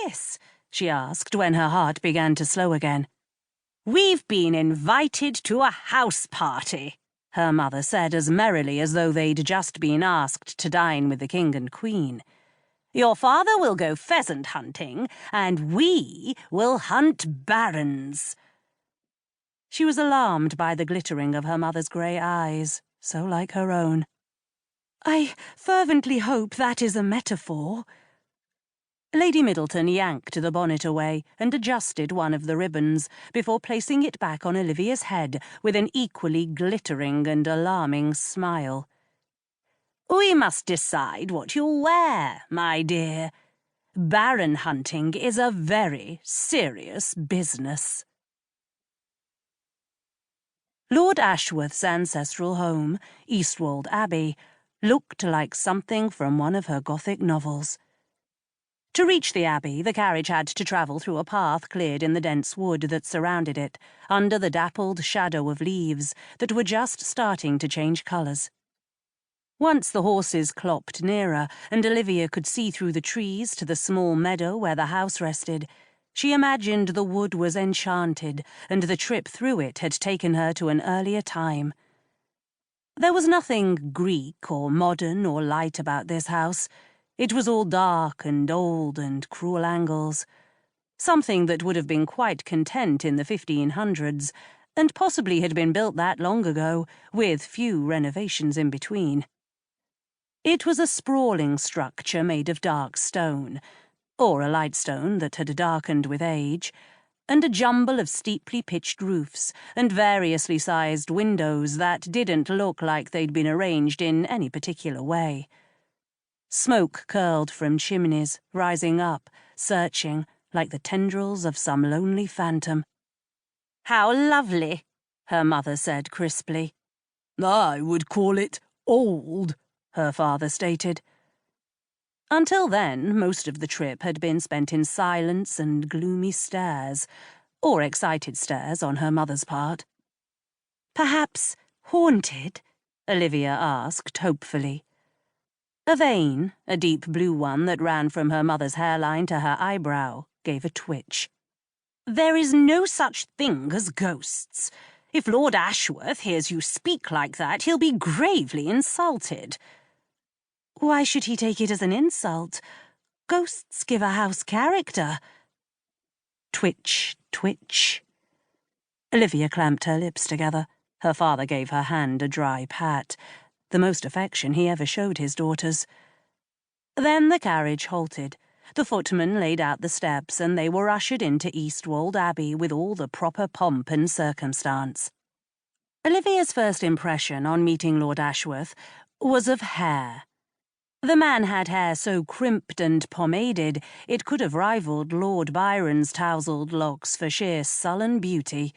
this?" she asked when her heart began to slow again. "We've been invited to a house party," her mother said as merrily as though they'd just been asked to dine with the king and queen. "Your father will go pheasant hunting, and we will hunt barons." She was alarmed by the glittering of her mother's grey eyes, so like her own. "I fervently hope that is a metaphor." Lady Middleton yanked the bonnet away and adjusted one of the ribbons before placing it back on Olivia's head with an equally glittering and alarming smile. "We must decide what you'll wear, my dear. Baron hunting is a very serious business." Lord Ashworth's ancestral home, Eastwold Abbey, looked like something from one of her Gothic novels. To reach the Abbey, the carriage had to travel through a path cleared in the dense wood that surrounded it, under the dappled shadow of leaves that were just starting to change colours. Once the horses clopped nearer, and Olivia could see through the trees to the small meadow where the house rested, she imagined the wood was enchanted, and the trip through it had taken her to an earlier time. There was nothing Greek or modern or light about this house. It was all dark and old and cruel angles. Something that would have been quite content in the 1500s, and possibly had been built that long ago, with few renovations in between. It was a sprawling structure made of dark stone, or a light stone that had darkened with age, and a jumble of steeply pitched roofs and variously sized windows that didn't look like they'd been arranged in any particular way. Smoke curled from chimneys, rising up, searching, like the tendrils of some lonely phantom. "How lovely," her mother said crisply. "I would call it old," her father stated. Until then, most of the trip had been spent in silence and gloomy stares, or excited stares on her mother's part. "Perhaps haunted?" Olivia asked hopefully. A vein, a deep blue one that ran from her mother's hairline to her eyebrow, gave a twitch. "There is no such thing as ghosts. If Lord Ashworth hears you speak like that, he'll be gravely insulted." "Why should he take it as an insult? Ghosts give a house character." Twitch, twitch. Olivia clamped her lips together. Her father gave her hand a dry pat, the most affection he ever showed his daughters. Then the carriage halted. The footman laid out the steps, and they were ushered into Eastwold Abbey with all the proper pomp and circumstance. Olivia's first impression on meeting Lord Ashworth was of hair. The man had hair so crimped and pomaded it could have rivaled Lord Byron's tousled locks for sheer sullen beauty.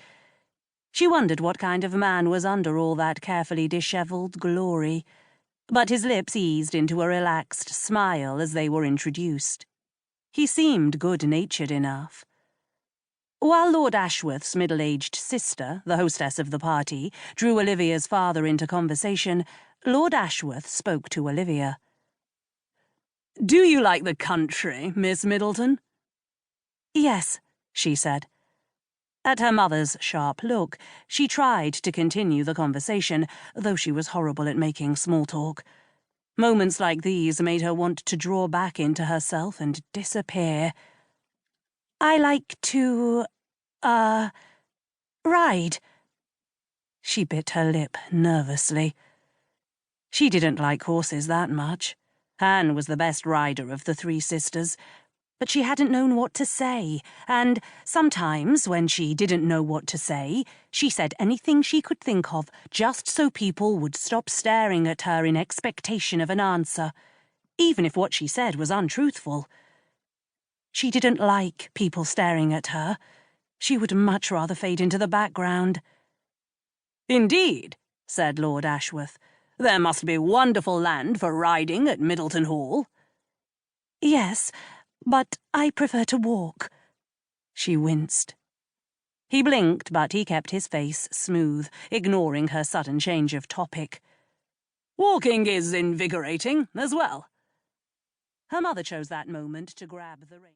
She wondered what kind of man was under all that carefully dishevelled glory, but his lips eased into a relaxed smile as they were introduced. He seemed good-natured enough. While Lord Ashworth's middle-aged sister, the hostess of the party, drew Olivia's father into conversation, Lord Ashworth spoke to Olivia. "Do you like the country, Miss Middleton?" "Yes," she said. At her mother's sharp look, she tried to continue the conversation, though she was horrible at making small talk. Moments like these made her want to draw back into herself and disappear. "I like to, ride." She bit her lip nervously. She didn't like horses that much. Anne was the best rider of the three sisters, but she hadn't known what to say, and sometimes, when she didn't know what to say, she said anything she could think of just so people would stop staring at her in expectation of an answer, even if what she said was untruthful. She didn't like people staring at her. She would much rather fade into the background. "Indeed," said Lord Ashworth. "There must be wonderful land for riding at Middleton Hall." "Yes, but I prefer to walk." She winced. He blinked, but he kept his face smooth, ignoring her sudden change of topic. "Walking is invigorating as well." Her mother chose that moment to grab the rein.